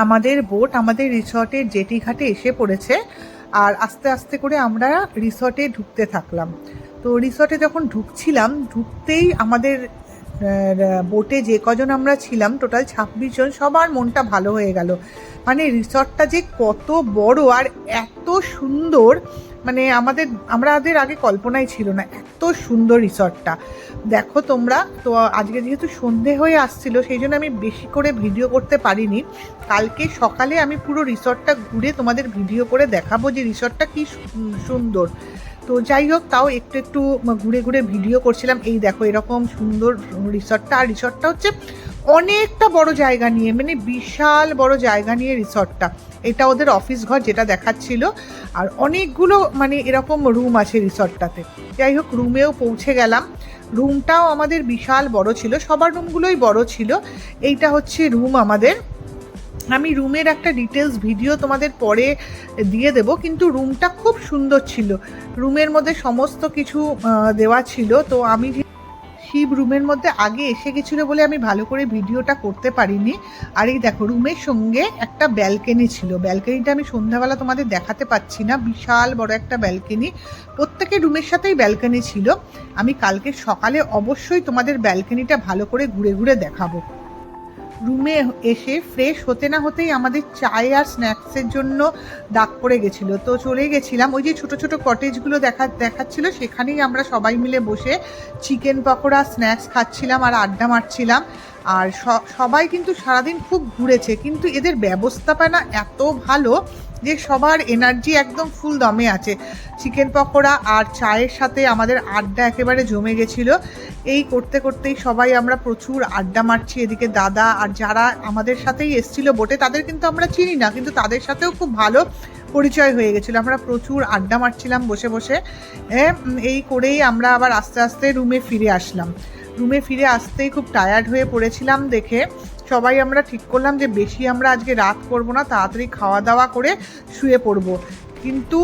আমাদের বোট আমাদের রিসর্টের জেটি ঘাটে এসে পড়েছে। আর আস্তে আস্তে করে আমরা রিসর্টে ঢুকতে থাকলাম। তো রিসর্টে যখন ঢুকছিলাম, ঢুকতেই আমাদের বোটে যে কজন আমরা ছিলাম টোটাল 26 জন, সবার মনটা ভালো হয়ে গেল। মানে রিসর্টটা যে কত বড় আর এত সুন্দর, মানে আমাদের আগে কল্পনাই ছিল না এত সুন্দর রিসর্টটা। দেখো তোমরা, তো আজকে যেহেতু সন্ধে হয়ে আসছিল সেই জন্য আমি বেশি করে ভিডিও করতে পারিনি। কালকে সকালে আমি পুরো রিসর্টটা ঘুরে তোমাদের ভিডিও করে দেখাবো যে রিসর্টটা কি সুন্দর। তো যাই হোক, তাও একটু একটু ঘুরে ঘুরে ভিডিও করছিলাম। এই দেখো এরকম সুন্দর রিসর্টটা, আর রিসর্টটা হচ্ছে অনেকটা বড় জায়গা নিয়ে, মানে বিশাল বড় জায়গা নিয়ে রিসর্টটা। এটা ওদের অফিস ঘর যেটা দেখাচ্ছিল, আর অনেকগুলো মানে এরকম রুম আছে রিসর্টটাতে। যাই হোক, রুমেও পৌঁছে গেলাম। রুমটাও আমাদের বিশাল বড় ছিল, সবার রুমগুলোই বড় ছিল। এইটা হচ্ছে রুম আমাদের। আমি রুমের একটা ডিটেলস ভিডিও তোমাদের পরে দিয়ে দেব, কিন্তু রুমটা খুব সুন্দর ছিল। রুমের মধ্যে সমস্ত কিছু দেওয়া ছিল। তো আমি শিব রুমের মধ্যে আগে এসে গেছিলো বলে আমি ভালো করে ভিডিওটা করতে পারিনি। আর এই দেখো, রুমের সঙ্গে একটা ব্যালকনি ছিল। ব্যালকনিটা আমি সন্ধ্যাবেলা তোমাদের দেখাতে পাচ্ছি না, বিশাল বড় একটা ব্যালকনি। প্রত্যেকের রুমের সাথেই ব্যালকনি ছিল। আমি কালকে সকালে অবশ্যই তোমাদের ব্যালকনিটা ভালো করে ঘুরে ঘুরে দেখাবো। রুমে এসে ফ্রেশ হতে না হতেই আমাদের চায় আর স্ন্যাক্সের জন্য ডাক পড়ে গেছিলো। তো চলে গেছিলাম, ওই যে ছোটো ছোটো কটেজগুলো দেখাচ্ছিলো, সেখানেই আমরা সবাই মিলে বসে চিকেন পকোড়া স্ন্যাক্স খাচ্ছিলাম আর আড্ডা মারছিলাম। আর সবাই কিন্তু সারাদিন খুব ঘুরেছে, কিন্তু এদের ব্যবস্থাপনা এত ভালো যে সবার এনার্জি একদম ফুল দমে আছে। চিকেন পকোড়া আর চায়ের সাথে আমাদের আড্ডা একেবারে জমে গেছিলো। এই করতে করতেই সবাই আমরা প্রচুর আড্ডা মারছি। এদিকে দাদা আর যারা আমাদের সাথেই এসছিল বোটে, তাদের কিন্তু আমরা চিনি না, কিন্তু তাদের সাথেও খুব ভালো পরিচয় হয়ে গেছিলো। আমরা প্রচুর আড্ডা মারছিলাম বসে বসে। এই করেই আমরা আবার আস্তে আস্তে রুমে ফিরে আসলাম। রুমে ফিরে আসতেই খুব টায়ার্ড হয়ে পড়েছিলাম দেখে সবাই আমরা ঠিক করলাম যে বেশি আমরা আজকে রাত করব না, তাড়াতাড়ি খাওয়া দাওয়া করে শুয়ে পড়ব। কিন্তু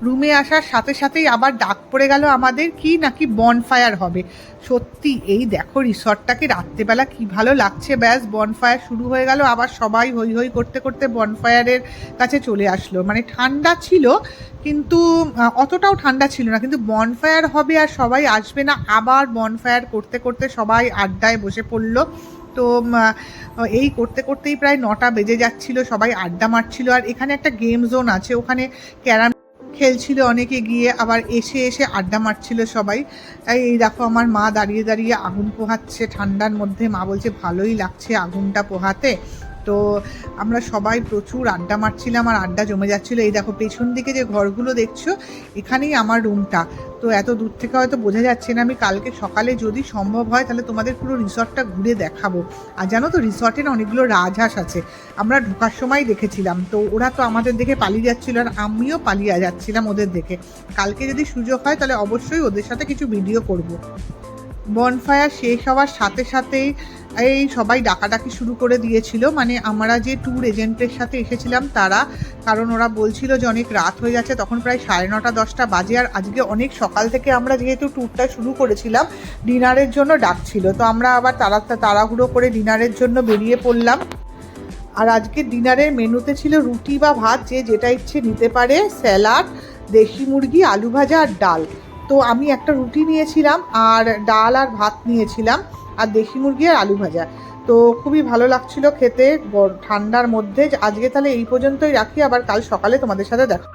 রুমে আসার সাথে সাথেই আবার ডাক পড়ে গেল আমাদের কি নাকি বনফায়ার হবে। সত্যি এই দেখো রিসর্টটাকে রাত্রেবেলা কি ভালো লাগছে। ব্যাস বনফায়ার শুরু হয়ে গেল, আবার সবাই হই হই করতে করতে বনফায়ারের কাছে চলে আসলো। মানে ঠান্ডা ছিল, কিন্তু অতটাও ঠান্ডা ছিল না, কিন্তু বনফায়ার হবে আর সবাই আসবে না। আবার বনফায়ার করতে করতে সবাই আড্ডায় বসে পড়লো। তো এই করতে করতেই প্রায় 9টা বেজে যাচ্ছিল, সবাই আড্ডা মারছিল। আর এখানে একটা গেম জোন আছে, ওখানে ক্যারাম খেলছিল অনেকে গিয়ে, আবার এসে এসে আড্ডা মারছিল সবাই। এই দেখো আমার মা দাঁড়িয়ে দাঁড়িয়ে আগুন পোহাচ্ছে ঠান্ডার মধ্যে। মা বলছে ভালোই লাগছে আগুনটা পোহাতে। তো আমরা সবাই প্রচুর আড্ডা মারছিলাম আর আড্ডা জমে যাচ্ছিলো। এই দেখো পেছন দিকে যে ঘরগুলো দেখছো, এখানেই আমার রুমটা। তো এত দূর থেকে হয়তো বোঝা যাচ্ছে না। আমি কালকে সকালে যদি সম্ভব হয় তাহলে তোমাদের পুরো রিসর্টটা ঘুরে দেখাবো। আর জানো তো, রিসর্টে না অনেকগুলো রাজহাঁস আছে, আমরা ঢোকার সময় দেখেছিলাম। তো ওরা তো আমাদের দেখে পালিয়ে যাচ্ছিলো, আর আমিও পালিয়ে যাচ্ছিলাম ওদের দেখে। কালকে যদি সুযোগ হয় তাহলে অবশ্যই ওদের সাথে কিছু ভিডিও করব। বনফায়ার শেষ হওয়ার সাথে সাথেই এই সবাই ডাকাডাকি শুরু করে দিয়েছিল, মানে আমরা যে ট্যুর এজেন্টের সাথে এসেছিলাম তারা। কারণ ওরা বলছিল যে অনেক রাত হয়ে যাচ্ছে, তখন প্রায় 9:30 10টা বাজে। আর আজকে অনেক সকাল থেকে আমরা যেহেতু ট্যুরটা শুরু করেছিলাম, ডিনারের জন্য ডাকছিল। তো আমরা আবার তাড়াহুড়ো করে ডিনারের জন্য বেরিয়ে পড়লাম। আর আজকে ডিনারের মেনুতে ছিল রুটি বা ভাত, যে যেটা ইচ্ছে নিতে পারে, স্যালাড, দেশি মুরগি, আলু ভাজা আর ডাল। তো আমি একটা রুটি নিয়েছিলাম, আর ডাল আর ভাত নিয়েছিলাম, আর দেশি মুরগি আর আলু ভাজা। তো খুবই ভালো লাগছিল খেতে ঠান্ডার মধ্যে। আজকে তাহলে এই পর্যন্তই রাখি, আবার কাল সকালে তোমাদের সাথে দেখা।